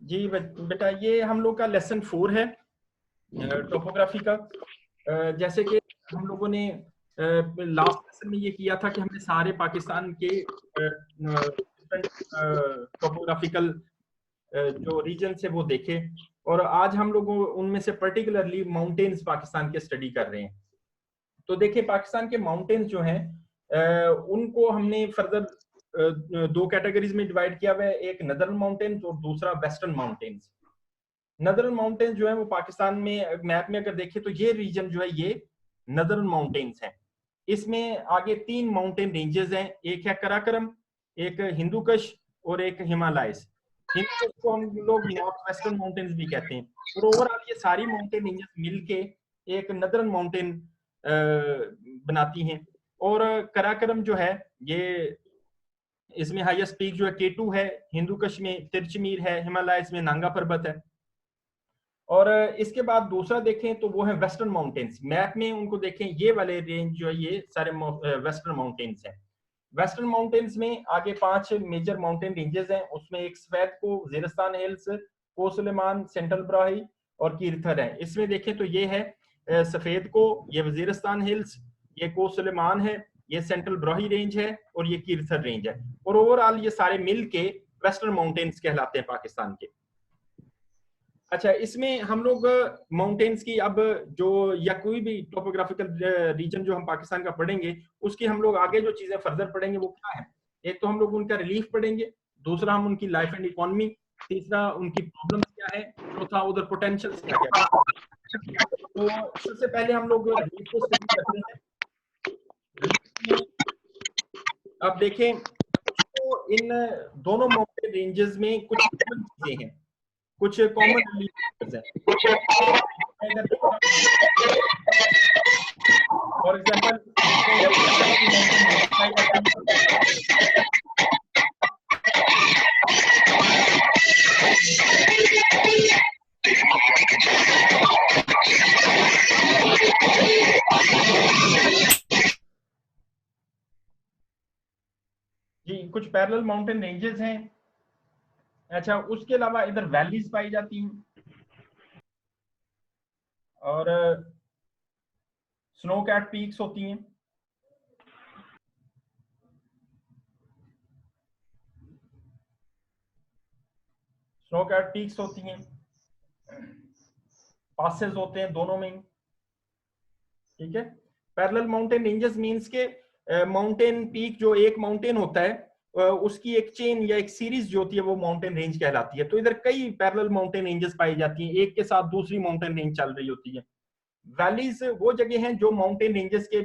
जी बेटा, ये हम लोग का लेसन 4 है टोपोग्राफी का। जैसे कि हम लोगों ने लास्ट लेसन में ये किया था कि हमने सारे पाकिस्तान के डिफरेंट टोपोग्राफिकल जो रीजन है वो देखे, और आज हम लोग उनमें से पर्टिकुलरली माउंटेन्स पाकिस्तान के स्टडी कर रहे हैं। तो देखिए, पाकिस्तान के माउंटेन्स जो हैं उनको हमने फर्दर दो कैटेगरीज में डिवाइड किया हुआ है, एक नदर्न माउंटेन्स और दूसरा वेस्टर्न माउंटेन्स। नदर्न माउंटेन्स जो है वो पाकिस्तान में मैप में अगर देखें तो ये रीजन जो है ये नदर्न माउंटेन्स है। इसमें आगे 3 माउंटेन रेंजेस हैं, एक है कराकरम, एक हिंदू कुश और एक हिमालयस। हिंदू कुश को हम लोग नॉर्थ वेस्टर्न माउंटेन्स भी कहते हैं, और ओवरऑल ये सारी माउंटेन रेंजेस मिलके एक नदर्न माउंटेन बनाती हैं। और कराकरम जो है ये इसमें हाईएस्ट पीक जो है K2 है, हिंदू कुश में तिरचमीर है, हिमालयस में नांगा पर्वत है। और इसके बाद दूसरा देखें तो वो है वेस्टर्न माउंटेन्स। मैप में उनको देखें, ये वाले रेंज जो है ये सारे वेस्टर्न माउंटेन्स हैं। वेस्टर्न माउंटेन्स में आगे 5 मेजर माउंटेन रेंजेस हैं, उसमें एक सफेद को वजीरिस्तान हिल्स, को सुलेमान, सेंट्रल ब्राही और कीरथर है। इसमें देखें तो ये है सफेद को, ये वजीरिस्तान हिल्स, ये को सुलेमान है, ये सेंट्रल ब्राही रेंज है और ये कीरथर रेंज है। और ओवरऑल ये सारे मिल के वेस्टर्न माउंटेन्स कहलाते हैं पाकिस्तान के। अच्छा, इसमें हम लोग माउंटेन्स की अब जो या कोई भी टोपोग्राफिकल रीजन जो हम पाकिस्तान का पढ़ेंगे उसकी हम लोग आगे जो चीजें फर्दर पढ़ेंगे वो क्या है। एक तो हम लोग उनका रिलीफ पढ़ेंगे, दूसरा हम उनकी लाइफ एंड इकोनॉमी, तीसरा उनकी प्रॉब्लम्स क्या है, चौथा उधर पोटेंशियल्स क्या क्या है। तो सबसे पहले हम लोग रिलीफ को स्टडी करते हैं। अब देखें, तो इन दोनों माउंटेन रेंजेस में कुछ कॉमन चीजें हैं, कुछ कॉमन रिलीफ है। फॉर एग्जाम्पल, जी कुछ पैरेलल माउंटेन रेंजेस हैं। अच्छा, उसके अलावा इधर वैलीज पाई जाती हैं और स्नो कैट पीक्स होती हैं। स्नो कैट पीक्स होती हैं, पासेस होते हैं दोनों में, ठीक है। पैरेलल माउंटेन रेंजेस मींस के माउंटेन पीक जो एक माउंटेन होता है उसकी एक चेन या एक सीरीज जो होती है वो माउंटेन रेंज कहलाती है। तो इधर कई पैरेलल माउंटेन रेंजेस पाई जाती हैं, एक के साथ दूसरी माउंटेन रेंज चल रही होती है। वैलीज वो जगह हैं जो माउंटेन रेंजेस के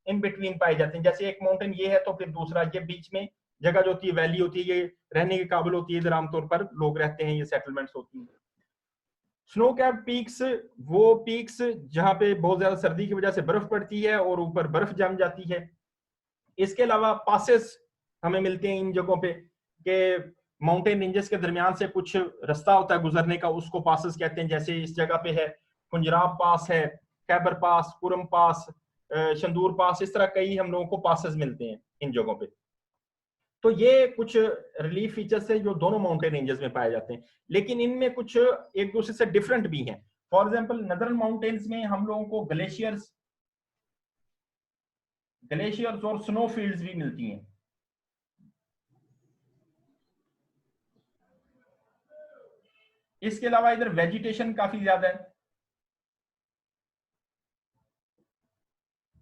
इन बिटवीन पाई जाती हैं, जैसे एक माउंटेन ये है तो फिर दूसरा ये बीच में जगह जो होती है वैली होती है, ये रहने के काबिल होती है, इधर आमतौर पर लोग रहते हैं, ये सेटलमेंट्स होती हैं। स्नो कैप पीक्स वो पीक्स जहां पे बहुत ज्यादा सर्दी की वजह से बर्फ पड़ती है और ऊपर बर्फ जम जाती है। इसके अलावा पासेस हमें मिलते हैं इन जगहों पे कि माउंटेन रेंजेस के दरमियान से कुछ रास्ता होता है गुजरने का, उसको पासेस कहते हैं। जैसे इस जगह पे है कुंजराब पास है, खैबर पास, कुरम पास, शंदूर पास, इस तरह कई हम लोगों को पासेस मिलते हैं इन जगहों पे। तो ये कुछ रिलीफ फीचर्स है जो दोनों माउंटेन रेंजेस में पाए जाते हैं, लेकिन इनमें कुछ एक दूसरे से डिफरेंट भी हैं। फॉर एग्जांपल, नदर्न माउंटेन्स में हम लोगों को ग्लेशियर्स और स्नो फील्ड्स भी मिलती हैं। इसके अलावा इधर वेजिटेशन काफी ज्यादा है,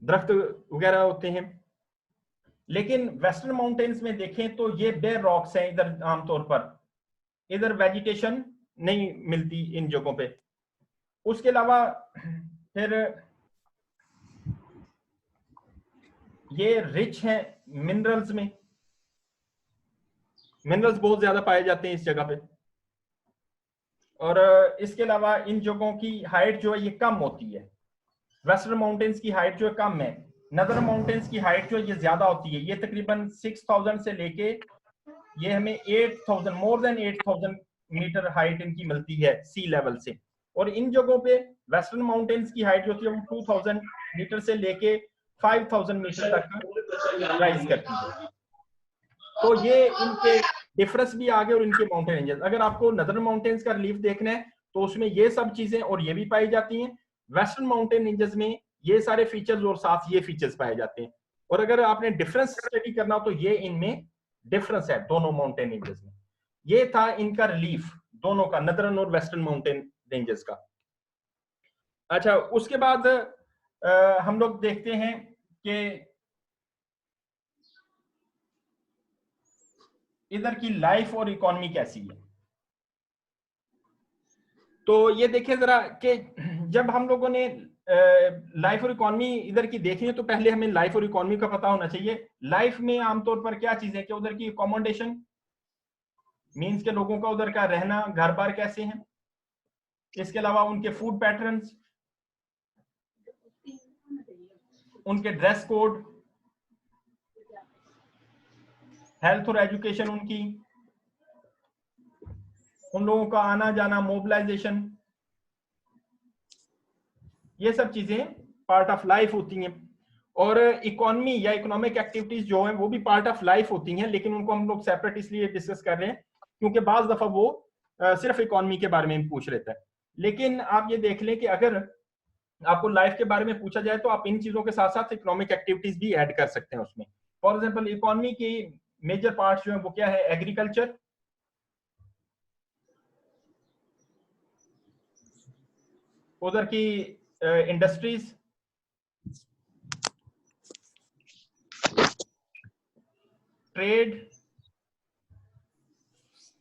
दरख्त वगैरह होते हैं। लेकिन वेस्टर्न माउंटेन्स में देखें तो ये बेयर रॉक्स हैं, इधर आमतौर पर इधर वेजिटेशन नहीं मिलती इन जगहों पे। उसके अलावा फिर ये रिच है मिनरल्स में, मिनरल्स बहुत ज्यादा पाए जाते हैं इस जगह पे। और इसके अलावा इन जगहों की हाइट जो है ये कम होती है। वेस्टर्न माउंटेन्स की हाइट जो है कम है, नदर्न माउंटेन्स की हाइट जो है ये ज्यादा होती है। ये तकरीबन 6000 से लेके ये हमें 8000, मोर देन 8000 मीटर हाइट इनकी मिलती है सी लेवल से। और इन जगहों पे वेस्टर्न माउंटेन्स की हाइट जो होती है वो 2000 मीटर से लेके 5000 मीटर तक राइज करती है। तो ये इनके डिफरेंस भी आ गया और इनके माउंटेन रेंजेस। अगर आपको नदर्न माउंटेन्स का रिलीफ देखना है तो उसमें ये सब चीजें और ये भी पाई जाती हैं। वेस्टर्न माउंटेन रेंजेस में ये सारे फीचर्स और साथ ये फीचर्स पाए जाते हैं। और अगर आपने डिफरेंस स्टडी करना हो तो ये इनमें डिफरेंस है दोनों माउंटेन रेंजेस में। ये था इनका रिलीफ दोनों का, नदर्न और वेस्टर्न माउंटेन रेंजेस का। अच्छा, उसके बाद हम लोग देखते हैं कि इधर की लाइफ और इकोनॉमी कैसी है। तो ये देखिए जरा कि जब हम लोगों ने लाइफ और इकोनॉमी इधर की देखनी है तो पहले हमें लाइफ और इकोनॉमी का पता होना चाहिए। लाइफ में आमतौर पर क्या चीज है कि उधर की अकोमोडेशन मीन्स के लोगों का उधर का रहना, घर बार कैसे हैं। इसके अलावा उनके फूड पैटर्न्स, उनके ड्रेस कोड, हेल्थ और एजुकेशन उनकी, उन लोगों का आना जाना, मोबिलाइजेशन, ये सब चीजें पार्ट ऑफ लाइफ होती हैं। और इकोनॉमी या इकोनॉमिक एक्टिविटीज जो है वो भी पार्ट ऑफ लाइफ होती हैं, लेकिन उनको हम लोग सेपरेट इसलिए डिस्कस कर रहे हैं क्योंकि बाज दफा वो सिर्फ इकोनॉमी के बारे में पूछ लेता है। लेकिन आप ये देख लें कि अगर आपको लाइफ के बारे में पूछा जाए तो आप इन चीजों के साथ साथ इकोनॉमिक एक्टिविटीज भी ऐड कर सकते हैं उसमें। फॉर एग्जाम्पल इकोनॉमी की मेजर पार्ट जो है वो क्या है, एग्रीकल्चर, उधर की इंडस्ट्रीज, ट्रेड,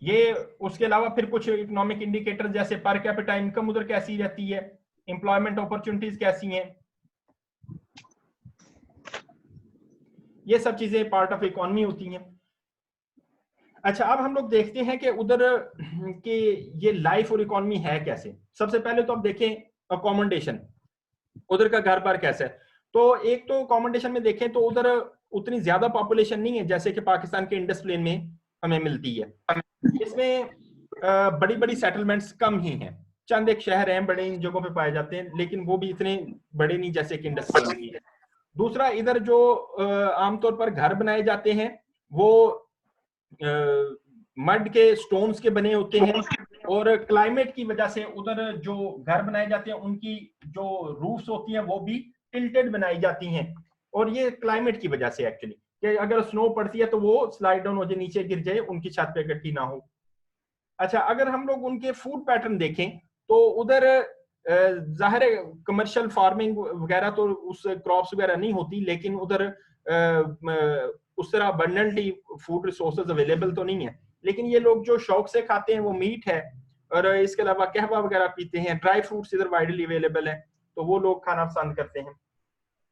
ये उसके अलावा फिर कुछ इकोनॉमिक इंडिकेटर जैसे पर कैपिटा इनकम उधर कैसी रहती है, एम्प्लॉयमेंट अपॉर्चुनिटीज कैसी हैं, ये सब चीजें पार्ट ऑफ इकोनॉमी होती हैं। अच्छा, अब हम लोग देखते हैं कि उधर के ये लाइफ और इकोनॉमी है कैसे। सबसे पहले तो अब देखें अकोमोडेशन, उधर का घर बार कैसा है। तो एक तो अकोमोडेशन में देखें तो उधर उतनी ज्यादा पॉपुलेशन नहीं है जैसे कि पाकिस्तान के इंडस प्लेन में हमें मिलती है। इसमें बड़ी बड़ी सेटलमेंट्स कम ही हैं, चंद एक शहर हैं बड़े इन जगहों पे पाए जाते हैं, लेकिन वो भी इतने बड़े नहीं जैसे कि इंडस प्लेन की है। दूसरा, इधर जो आमतौर पर घर बनाए जाते हैं वो मड के स्टोन्स के बने होते हैं, और क्लाइमेट की वजह से उधर जो घर बनाए जाते हैं उनकी जो रूफ्स होती हैं वो भी टिल्टेड बनाई जाती हैं। और ये क्लाइमेट की वजह से एक्चुअली, कि अगर स्नो पड़ती है तो वो स्लाइड डाउन हो जाए, नीचे गिर जाए, उनकी छत पे इकट्ठी ना हो। अच्छा, अगर हम लोग उनके फूड पैटर्न देखें तो उधर जाहिर है कमर्शियल फार्मिंग वगैरह तो उस क्रॉप्स वगैरह नहीं होती, लेकिन उधर उस तरह अबंडेंटली फूड रिसोर्सेज अवेलेबल तो नहीं है। लेकिन ये लोग जो शौक से खाते हैं वो मीट है, और इसके अलावा कहवा वगैरह पीते हैं। ड्राई फ्रूट्स इधर वाइडली अवेलेबल है तो वो लोग खाना पसंद करते हैं।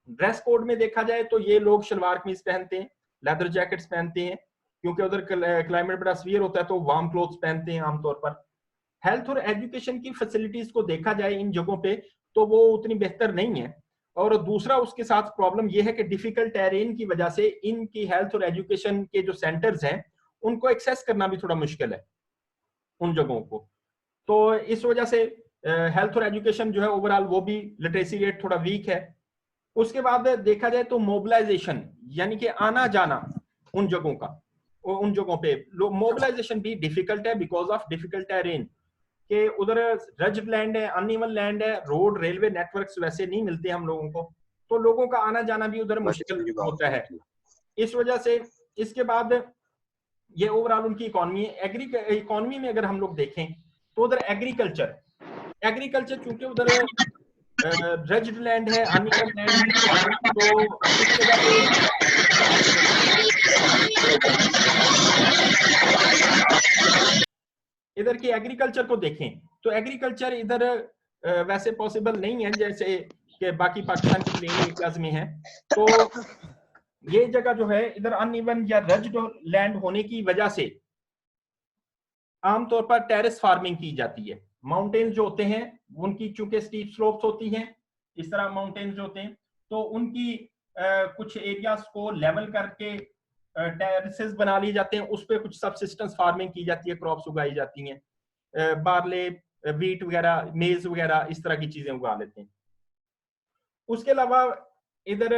ड्रेस कोड में देखा जाए तो ये लोग शलवार कमीज पहनते हैं, लेदर जैकेट्स पहनते हैं, क्योंकि उधर क्लाइमेट बड़ा सीवियर होता है तो वार्म क्लोथ्स पहनते हैं आमतौर पर। हेल्थ और एजुकेशन की फैसिलिटीज को देखा जाए इन जगहों पे तो वो उतनी बेहतर नहीं है। और दूसरा उसके साथ प्रॉब्लम यह है कि डिफिकल्ट टेरेन की वजह से इनकी हेल्थ और एजुकेशन के जो सेंटर्स हैं उनको एक्सेस करना भी थोड़ा मुश्किल है उन जगहों को। तो इस वजह से हेल्थ और एजुकेशन जो है ओवरऑल वो भी लिटरेसी रेट थोड़ा वीक है। उसके बाद देखा जाए तो मोबिलाइजेशन यानी कि आना जाना उन जगहों का, उन जगहों पे मोबिलाइजेशन भी डिफिकल्ट है बिकॉज ऑफ डिफिकल्ट टेरेन, कि उधर रज्ड लैंड है, अनइवन लैंड है, रोड रेलवे नेटवर्क्स वैसे नहीं मिलते हम लोगों को, तो लोगों का आना जाना भी उधर मुश्किल होता है इस वजह से। इसके बाद ये ओवरऑल उनकी इकोनॉमी है। इकोनॉमी में अगर हम लोग देखें तो उधर एग्रीकल्चर चूंकि उधर रज्ड लैंड है, अनइवन लैंड है, तो इस वजह से इधर की एग्रीकल्चर को देखें तो एग्रीकल्चर इधर वैसे पॉसिबल नहीं है जैसे कि बाकी पाकिस्तान के प्लेन एरियाज में है। तो ये जगह जो है इधर अनइवन या रज्ड लैंड होने की वजह से आमतौर पर टेरेस फार्मिंग की जाती है। माउंटेन्स जो होते हैं उनकी चूंकि स्टीप स्लोप्स होती हैं, इस तरह माउंटेन्स जो होते हैं तो उनकी कुछ एरियाज को लेवल करके टेरेसेस बना लिए जाते हैं, उस पर कुछ सबसिस्टेंस फार्मिंग की जाती है, क्रॉप्स उगाई जाती हैं, बार्ले, वीट वगैरह, मेज वगैरह, इस तरह की चीजें उगा लेते हैं। उसके अलावा इधर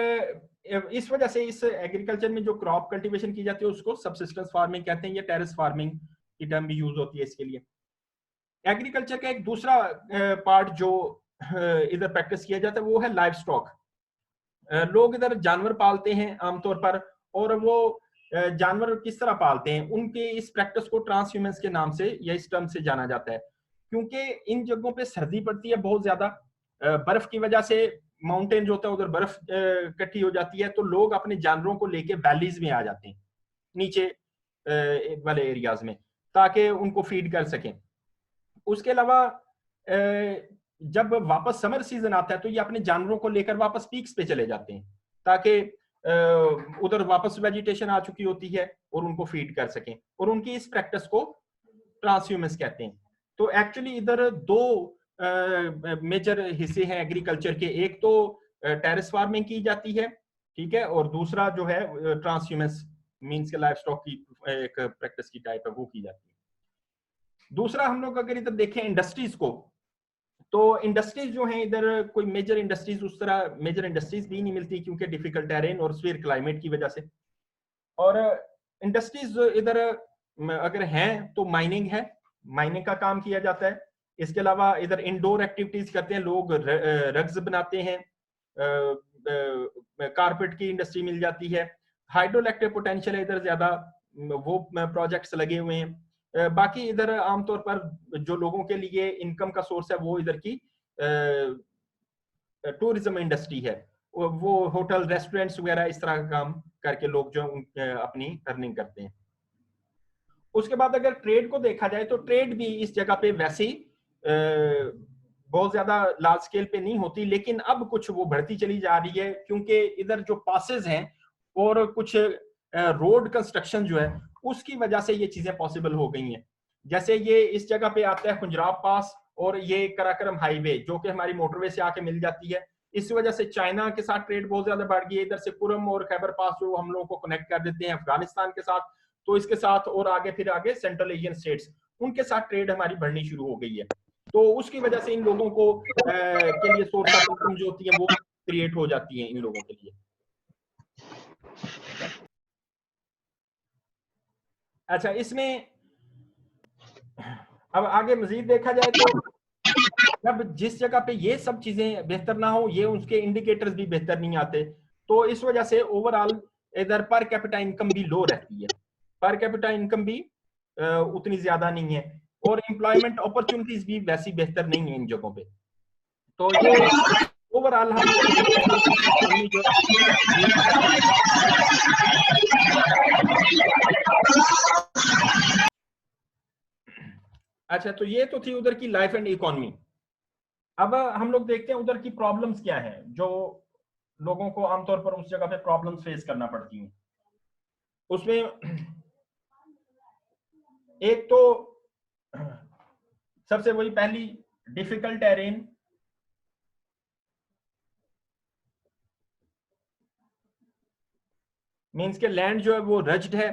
इस वजह से इस एग्रीकल्चर में जो क्रॉप कल्टीवेशन की जाती है उसको सबसिस्टेंस फार्मिंग कहते हैं, या टेरेस फार्मिंग की टर्म भी यूज होती है इसके लिए। एग्रीकल्चर का एक दूसरा पार्ट जो इधर प्रैक्टिस किया जाता है वो है लाइव स्टॉक। लोग इधर जानवर पालते हैं आमतौर पर, और वो जानवर किस तरह पालते हैं, उनके इस प्रैक्टिस को ट्रांसह्यूमेंस के नाम से या इस टर्म से जाना जाता है। क्योंकि इन जगहों पे सर्दी पड़ती है बहुत ज्यादा, बर्फ की वजह से माउंटेन जो होता है उधर बर्फ इकट्ठी हो जाती है, तो लोग अपने जानवरों को लेके वैलीज में आ जाते हैं, नीचे वाले एरियाज में, ताकि उनको फीड कर सकें। उसके अलावा जब वापस समर सीजन आता है तो ये अपने जानवरों को लेकर वापस पीक्स पे चले जाते हैं, ताकि उधर वापस वेजिटेशन आ चुकी होती है और उनको फीड कर सकें, और उनकी इस प्रैक्टिस को ट्रांसह्यूमेंस कहते हैं। तो एक्चुअली इधर दो मेजर हिस्से हैं एग्रीकल्चर के, एक तो टेरेस फार्मिंग की जाती है, ठीक है, और दूसरा जो है ट्रांसह्यूमेंस मींस के लाइव स्टॉक की एक प्रैक्टिस की टाइप है वो की जाती है। दूसरा हम लोग अगर इधर देखें इंडस्ट्रीज को, तो इंडस्ट्रीज जो हैं इधर कोई मेजर इंडस्ट्रीज उस तरह मेजर इंडस्ट्रीज भी नहीं मिलती, क्योंकि डिफिकल्ट टेरेन और स्फीयर क्लाइमेट की वजह से। और इंडस्ट्रीज इधर अगर हैं तो माइनिंग है, माइनिंग का काम किया जाता है। इसके अलावा इधर इंडोर एक्टिविटीज करते हैं लोग, रग्स बनाते हैं, कारपेट की इंडस्ट्री मिल जाती है, हाइड्रोइलेक्ट्रिक पोटेंशियल है इधर ज्यादा, वो प्रोजेक्ट्स लगे हुए हैं। बाकी इधर आमतौर पर जो लोगों के लिए इनकम का सोर्स है वो इधर की टूरिज्म इंडस्ट्री है, वो होटल रेस्टोरेंट्स वगैरह इस तरह का काम करके लोग जो अपनी अर्निंग करते हैं। उसके बाद अगर ट्रेड को देखा जाए तो ट्रेड भी इस जगह पे वैसे ही बहुत ज्यादा लार्ज स्केल पे नहीं होती, लेकिन अब कुछ वो बढ़ती चली जा रही है, क्योंकि इधर जो पासेस हैं और कुछ रोड कंस्ट्रक्शन जो है उसकी वजह से ये चीजें पॉसिबल हो गई हैं। जैसे ये इस जगह पे आता है खुंजराब पास, और ये कराकरम हाईवे जो कि हमारी मोटरवे से आके मिल जाती है। इस वजह से चाइना के साथ ट्रेड बहुत ज्यादा बढ़ गई है। इधर से कुरम और खैबर पास जो हम लोगों को कनेक्ट कर देते हैं अफगानिस्तान के साथ, तो इसके साथ और आगे फिर आगे सेंट्रल एशियन स्टेट्स, उनके साथ ट्रेड हमारी बढ़नी शुरू हो गई है। तो उसकी वजह से इन लोगों को के लिए सोर्स ऑफ इनकम जो होती है वो क्रिएट हो जाती है इन लोगों के लिए। अच्छा, इसमें अब आगे मजीद देखा जाए तो जब जिस जगह पे ये सब चीजें बेहतर ना हो, ये उसके इंडिकेटर्स भी बेहतर नहीं आते, तो इस वजह से ओवरऑल इधर पर कैपिटा इनकम भी लो रहती है, पर कैपिटा इनकम भी उतनी ज्यादा नहीं है, और एम्प्लॉयमेंट अपॉर्चुनिटीज भी वैसी बेहतर नहीं है इन जगहों पे। तो ये ओवरऑल हम जो अच्छा, तो ये तो थी उधर की लाइफ एंड इकोनॉमी। अब हम लोग देखते हैं उधर की प्रॉब्लम्स क्या है जो लोगों को आमतौर पर उस जगह पे प्रॉब्लम्स फेस करना पड़ती हैं। उसमें एक तो सबसे वही पहली डिफिकल्ट टेरेन, मींस के लैंड जो है वो रज्ड है,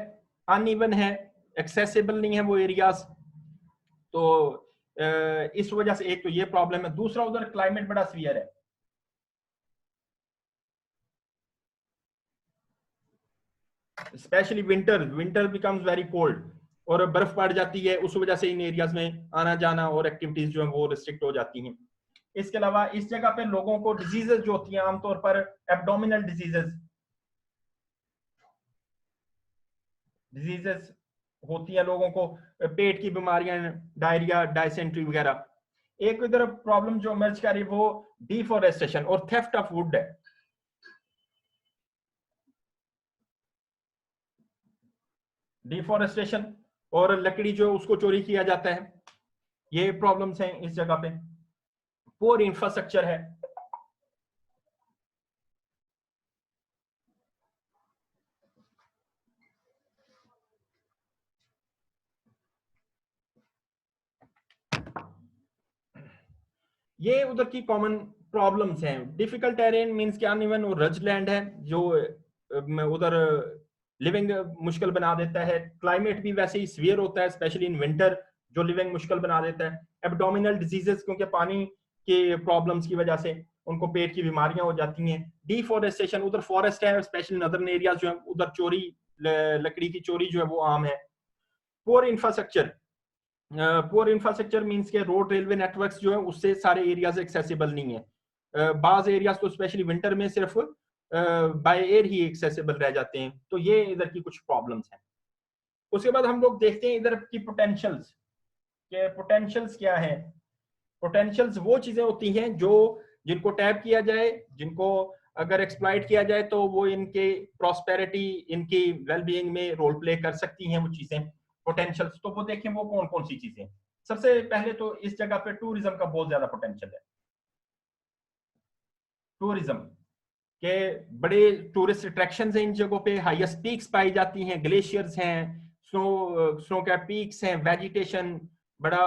अनइवन है, एक्सेसिबल नहीं है वो एरियाज। तो इस वजह से एक तो ये प्रॉब्लम है। दूसरा उधर क्लाइमेट बड़ा सीवियर है, specially winter becomes very cold, और बर्फ पड़ जाती है, उस वजह से इन एरियाज में आना जाना और एक्टिविटीज जो है वो रिस्ट्रिक्ट हो जाती हैं। इसके अलावा इस जगह पे लोगों को डिजीजेस जो होती हैं आमतौर पर एब्डोमिनल डिजीजेस होती है लोगों को, पेट की बीमारियां, डायरिया, डायसेंट्री वगैरह। एक इधर प्रॉब्लम जो इमर्ज कर रही है वो डिफॉरेस्टेशन और थेफ्ट ऑफ वुड है। डिफॉरेस्टेशन और लकड़ी जो उसको चोरी किया जाता है, ये प्रॉब्लम्स हैं इस जगह पे। पुअर इंफ्रास्ट्रक्चर है, ये उधर की कॉमन प्रॉब्लम्स हैं। डिफिकल्ट टेरेन मींस कि अनइवन और रज लैंड है जो उधर लिविंग मुश्किल बना देता है। क्लाइमेट भी वैसे ही सीवियर होता है, स्पेशली इन विंटर, जो लिविंग मुश्किल बना देता है। एब्डोमिनल डिजीजेस, क्योंकि पानी के प्रॉब्लम्स की वजह से, उनको पेट की बीमारियां हो जाती हैं। डिफॉरेस्टेशन, उधर फॉरेस्ट है स्पेशली नदर्न एरियाज जो है, उधर चोरी, लकड़ी की चोरी जो है वो आम है। Poor infrastructure, poor infrastructure means के रोड रेलवे नेटवर्क्स जो है उससे सारे एरियाज एक्सेसिबल नहीं है। बाज एरियाज तो स्पेशली विंटर में सिर्फ बाय एयर ही एक्सेसिबल रह जाते हैं। तो ये इधर की कुछ प्रॉब्लम्स हैं। उसके बाद हम लोग देखते हैं इधर की पोटेंशियल्स, के पोटेंशियल्स क्या है। पोटेंशियल्स वो चीजें होती हैं जो जिनको टैप किया जाए, जिनको अगर एक्सप्लॉइट किया जाए तो वो इनके प्रॉस्पेरिटी, इनकी वेलबीइंग में रोल प्ले कर सकती हैं वो चीजें, पोटेंशियल्स। तो वो देखें वो कौन कौन सी चीजें। सबसे पहले तो इस जगह पे टूरिज्म का बहुत ज्यादा पोटेंशियल है। टूरिज्म के बड़े टूरिस्ट अट्रैक्शंस हैं इन जगहों पे, हाईएस्ट पीक्स पाई जाती हैं, ग्लेशियर्स हैं, स्नो कैप पीक्स हैं, वेजिटेशन, बड़ा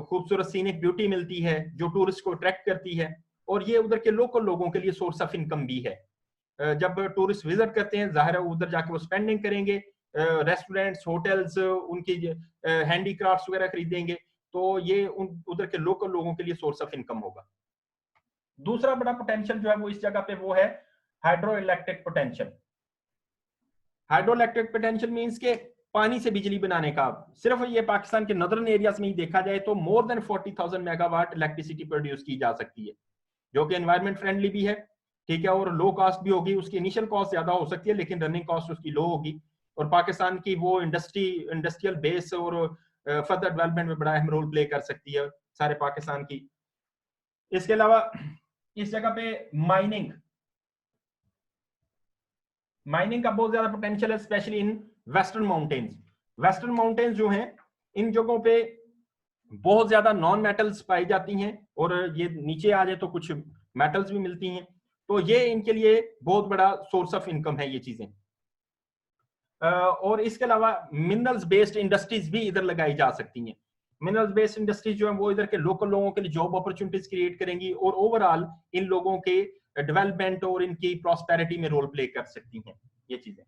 खूबसूरत सीनिक ब्यूटी मिलती है जो टूरिस्ट को अट्रैक्ट करती है। और ये उधर के लोकल लोगों के लिए सोर्स ऑफ इनकम भी है। जब टूरिस्ट विजिट करते हैं जाहिर है उधर जाके वो स्पेंडिंग करेंगे, रेस्टोरेंट्स, होटल्स, उनकी हैंडीक्राफ्ट्स वगैरह खरीदेंगे, तो ये उधर के लोकल लोगों के लिए सोर्स ऑफ इनकम होगा। दूसरा बड़ा पोटेंशियल जो है वो इस जगह पे वो है hydro electric potential. Hydro electric potential means के पानी से बिजली बनाने का। सिर्फ ये पाकिस्तान के नदर्न एरियाज में ही देखा जाए तो more than 40,000 megawatt electricity produce की जा सकती है, जो कि एनवायरमेंट फ्रेंडली भी है, ठीक है, और लो कॉस्ट भी होगी। उसकी इनिशियल कॉस्ट ज्यादा हो सकती है लेकिन रनिंग कॉस्ट उसकी लो होगी। और पाकिस्तान की वो इंडस्ट्रियल बेस और फर्दर डेवलपमेंट में बड़ा अहम रोल प्ले कर सकती है सारे पाकिस्तान की। इसके अलावा इस जगह पे माइनिंग का बहुत ज्यादा पोटेंशियल है, specially in western mountains. Western mountains जो हैं इन जगहों पे बहुत ज्यादा नॉन मेटल्स पाई जाती हैं, और ये नीचे आ जाए तो कुछ मेटल्स भी मिलती हैं। तो ये इनके लिए बहुत बड़ा सोर्स ऑफ इनकम है ये चीजें। और इसके अलावा मिनरल्स बेस्ड इंडस्ट्रीज भी इधर लगाई जा सकती हैं। मिनरल्स बेस्ड इंडस्ट्रीज जो है वो इधर के लोकल लोगों के लिए जॉब अपॉर्चुनिटीज क्रिएट करेंगी और ओवरऑल इन लोगों के डेवलपमेंट और इनकी प्रॉस्पेरिटी में रोल प्ले कर सकती हैं ये चीजें।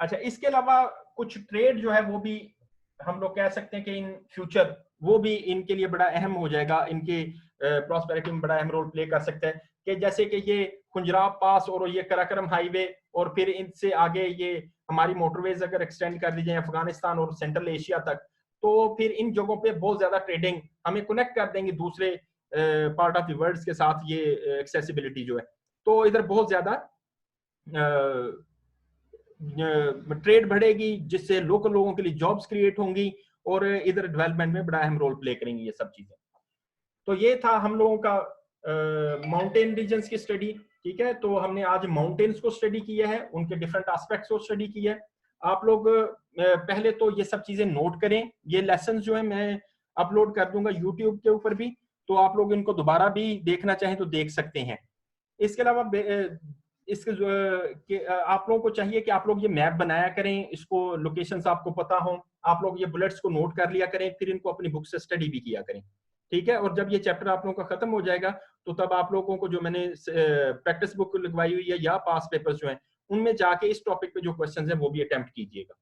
अच्छा, इसके अलावा कुछ ट्रेड जो है वो भी हम लोग कह सकते हैं कि इन फ्यूचर वो भी इनके लिए बड़ा अहम हो जाएगा, इनके प्रॉस्पेरिटी में बड़ा अहम रोल प्ले कर सकता है। कि जैसे कि ये खुंजराब पास और ये कराकरम हाईवे और फिर इनसे आगे ये हमारी मोटरवेज अगर एक्सटेंड कर दी जाए अफगानिस्तान और सेंट्रल एशिया तक, तो फिर इन जगहों पे बहुत ज्यादा ट्रेडिंग हमें कनेक्ट कर देंगे दूसरे पार्ट ऑफ द वर्ल्ड के साथ, ये एक्सेसिबिलिटी जो है। तो इधर बहुत ज्यादा ट्रेड बढ़ेगी जिससे लोकल लोगों के लिए जॉब्स क्रिएट होंगी और इधर डेवलपमेंट में बड़ा अहम रोल प्ले करेंगी ये सब चीजें। तो ये था हम लोगों का माउंटेन रीजन्स की स्टडी, ठीक है। तो हमने आज माउंटेन्स को स्टडी किया है, उनके डिफरेंट एस्पेक्ट्स को स्टडी किया है। आप लोग पहले तो ये सब चीजें नोट करें। ये लेसन जो है मैं अपलोड कर दूंगा यूट्यूब के ऊपर भी, तो आप लोग इनको दोबारा भी देखना चाहें तो देख सकते हैं। इसके अलावा आप लोगों को चाहिए कि आप लोग ये मैप बनाया करें, इसको लोकेशंस आपको पता हो, आप लोग ये बुलेट्स को नोट कर लिया करें, फिर इनको अपनी बुक से स्टडी भी किया करें, ठीक है। और जब ये चैप्टर आप लोगों का खत्म हो जाएगा तो तब आप लोगों को जो मैंने प्रैक्टिस बुक लगवाई हुई है या पास पेपर्स जो हैं उनमें जाके इस टॉपिक पे जो क्वेश्चंस हैं वो भी अटेम्प्ट कीजिएगा।